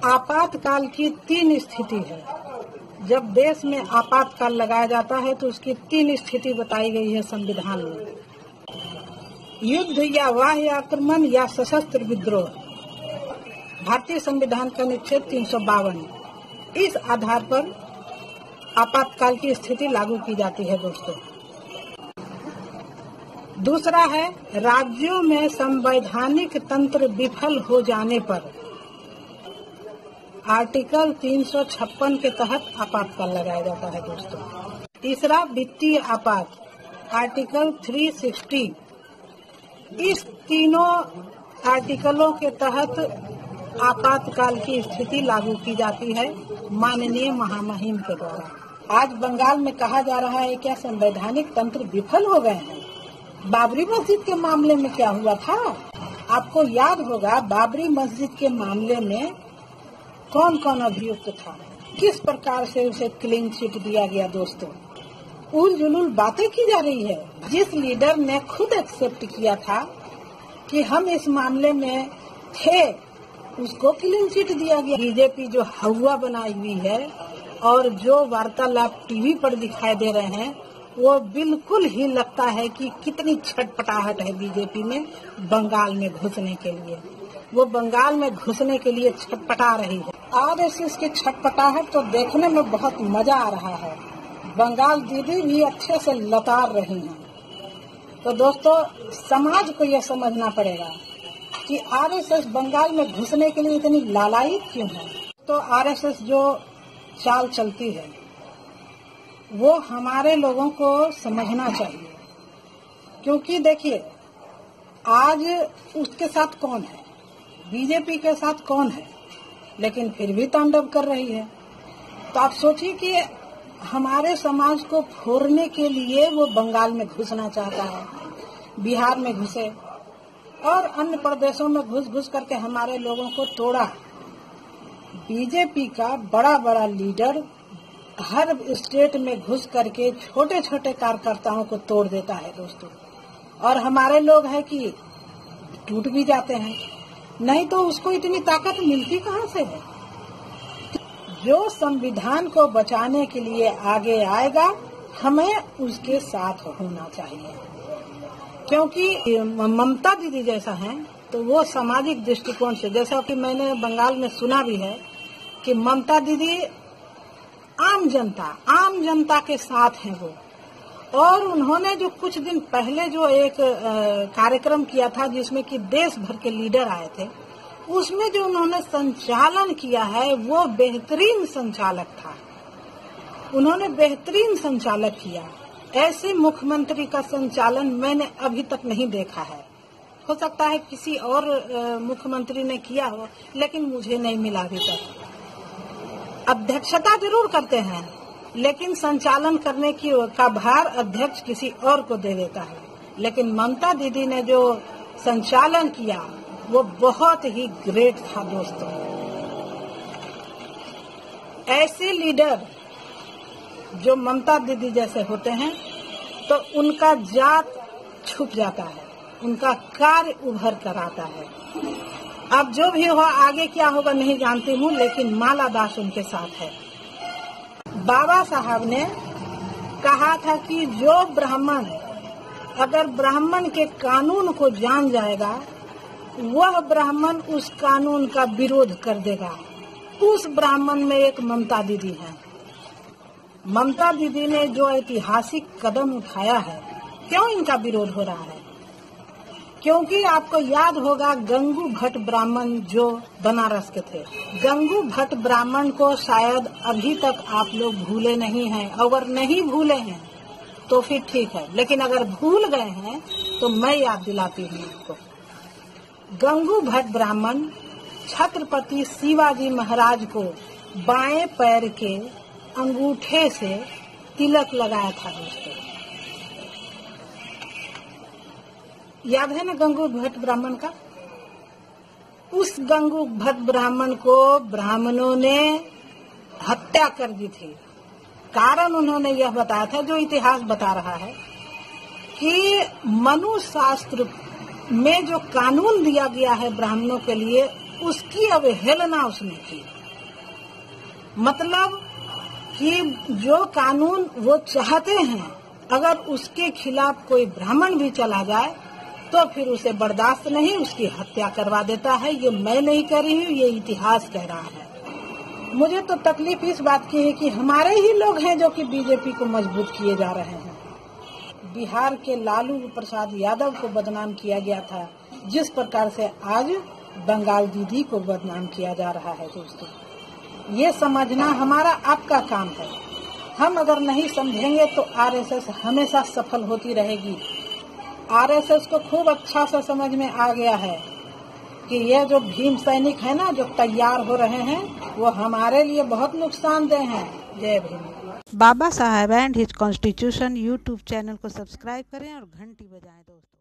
आपातकाल की 3 स्थिति है। जब देश में आपातकाल लगाया जाता है तो उसकी 3 स्थिति बताई गई है संविधान में। युद्ध या बाह्य आक्रमण या सशस्त्र विद्रोह। भारतीय संविधान का अनुच्छेद 352 इस आधार पर आपातकाल की स्थिति लागू की जाती है दोस्तों। दूसरा है राज्यों में संवैधानिक तंत्र विफल हो जाने पर आर्टिकल 356 के तहत आपातकाल लगाया जाता है दोस्तों। तीसरा वित्तीय आपात आर्टिकल 360। इस तीनों आर्टिकलों के तहत आपातकाल की स्थिति लागू की जाती है माननीय महामहिम के द्वारा। आज बंगाल में कहा जा रहा है क्या संवैधानिक तंत्र विफल हो गए हैं। बाबरी मस्जिद के मामले में क्या हुआ था आपको याद होगा। बाबरी मस्जिद के मामले में कौन कौन अभियुक्त था, किस प्रकार से उसे क्लीन चिट दिया गया दोस्तों। उलझुल बातें की जा रही है। जिस लीडर ने खुद एक्सेप्ट किया था कि हम इस मामले में थे उसको क्लीन चिट दिया गया। बीजेपी जो हवा बनाई हुई है और जो वार्तालाप टीवी पर दिखाई दे रहे हैं वो बिल्कुल ही लगता है कि कितनी छटपटाहट है बीजेपी में बंगाल में घुसने के लिए। वो बंगाल में घुसने के लिए छटपटा रही है। आरएसएस की छटपटाहट तो देखने में बहुत मजा आ रहा है। बंगाल दीदी भी अच्छे से लतार रही हैं। तो दोस्तों समाज को यह समझना पड़ेगा कि आरएसएस बंगाल में घुसने के लिए इतनी लालायित क्यों है। तो आरएसएस जो चाल चलती है वो हमारे लोगों को समझना चाहिए। क्योंकि देखिए आज उसके साथ कौन है, बीजेपी के साथ कौन है, लेकिन फिर भी तांडव कर रही है। तो आप सोचिए कि हमारे समाज को फोड़ने के लिए वो बंगाल में घुसना चाहता है, बिहार में घुसे और अन्य प्रदेशों में घुस घुस करके हमारे लोगों को तोड़ा। बीजेपी का बड़ा बड़ा लीडर हर स्टेट में घुस करके छोटे छोटे कार्यकर्ताओं को तोड़ देता है दोस्तों। और हमारे लोग हैं कि टूट भी जाते हैं, नहीं तो उसको इतनी ताकत मिलती कहाँ से है। जो संविधान को बचाने के लिए आगे आएगा हमें उसके साथ होना चाहिए। क्योंकि ममता दीदी जैसा है तो वो सामाजिक दृष्टिकोण से, जैसा कि मैंने बंगाल में सुना भी है कि ममता दीदी आम जनता के साथ हैं वो। और उन्होंने जो कुछ दिन पहले जो एक कार्यक्रम किया था जिसमें कि देश भर के लीडर आए थे, उसमें जो उन्होंने संचालन किया है वो बेहतरीन संचालक था। उन्होंने बेहतरीन संचालक किया। ऐसे मुख्यमंत्री का संचालन मैंने अभी तक नहीं देखा है। हो सकता है किसी और मुख्यमंत्री ने किया हो, लेकिन मुझे नहीं मिला अभी तक। अध्यक्षता जरूर करते हैं लेकिन संचालन करने का भार अध्यक्ष किसी और को दे देता है। लेकिन ममता दीदी ने जो संचालन किया वो बहुत ही ग्रेट था दोस्तों। ऐसे लीडर जो ममता दीदी जैसे होते हैं तो उनका जात छुप जाता है, उनका कार्य उभर कर आता है। अब जो भी हुआ आगे क्या होगा नहीं जानती हूँ, लेकिन माला दास उनके साथ है। बाबा साहब ने कहा था कि जो ब्राह्मण अगर ब्राह्मण के कानून को जान जाएगा वह ब्राह्मण उस कानून का विरोध कर देगा। उस ब्राह्मण में एक ममता दीदी है। ममता दीदी ने जो ऐतिहासिक कदम उठाया है, क्यों इनका विरोध हो रहा है? क्योंकि आपको याद होगा गंगू भट्ट ब्राह्मण जो बनारस के थे, गंगू भट्ट ब्राह्मण को शायद अभी तक आप लोग भूले नहीं हैं। अगर नहीं भूले हैं तो फिर ठीक है, लेकिन अगर भूल गए हैं तो मैं याद दिलाती हूँ आपको। गंगू भट्ट ब्राह्मण छत्रपति शिवाजी महाराज को बाएं पैर के अंगूठे से तिलक लगाया था दोस्तों। याद है ना गंगू भट्ट ब्राह्मण का? उस गंगू भट्ट ब्राह्मण को ब्राह्मणों ने हत्या कर दी थी। कारण उन्होंने यह बताया था, जो इतिहास बता रहा है, कि मनु शास्त्र में जो कानून दिया गया है ब्राह्मणों के लिए उसकी अवहेलना उसने की। मतलब कि जो कानून वो चाहते हैं, अगर उसके खिलाफ कोई ब्राह्मण भी चला जाए तो फिर उसे बर्दाश्त नहीं, उसकी हत्या करवा देता है। ये मैं नहीं कह रही हूँ, ये इतिहास कह रहा है। मुझे तो तकलीफ इस बात की है कि हमारे ही लोग हैं जो कि बीजेपी को मजबूत किए जा रहे हैं। बिहार के लालू प्रसाद यादव को बदनाम किया गया था, जिस प्रकार से आज बंगाल दीदी को बदनाम किया जा रहा है। दोस्तों, ये समझना हमारा आपका काम है। हम अगर नहीं समझेंगे तो आरएसएस हमेशा सफल होती रहेगी। आरएसएस को खूब अच्छा सा समझ में आ गया है कि ये जो भीम सैनिक है ना, जो तैयार हो रहे हैं, वो हमारे लिए बहुत नुकसानदेह हैं। जय भीम। बाबा साहब and his constitution YouTube channel को सब्सक्राइब करें और घंटी बजाएं दोस्तों।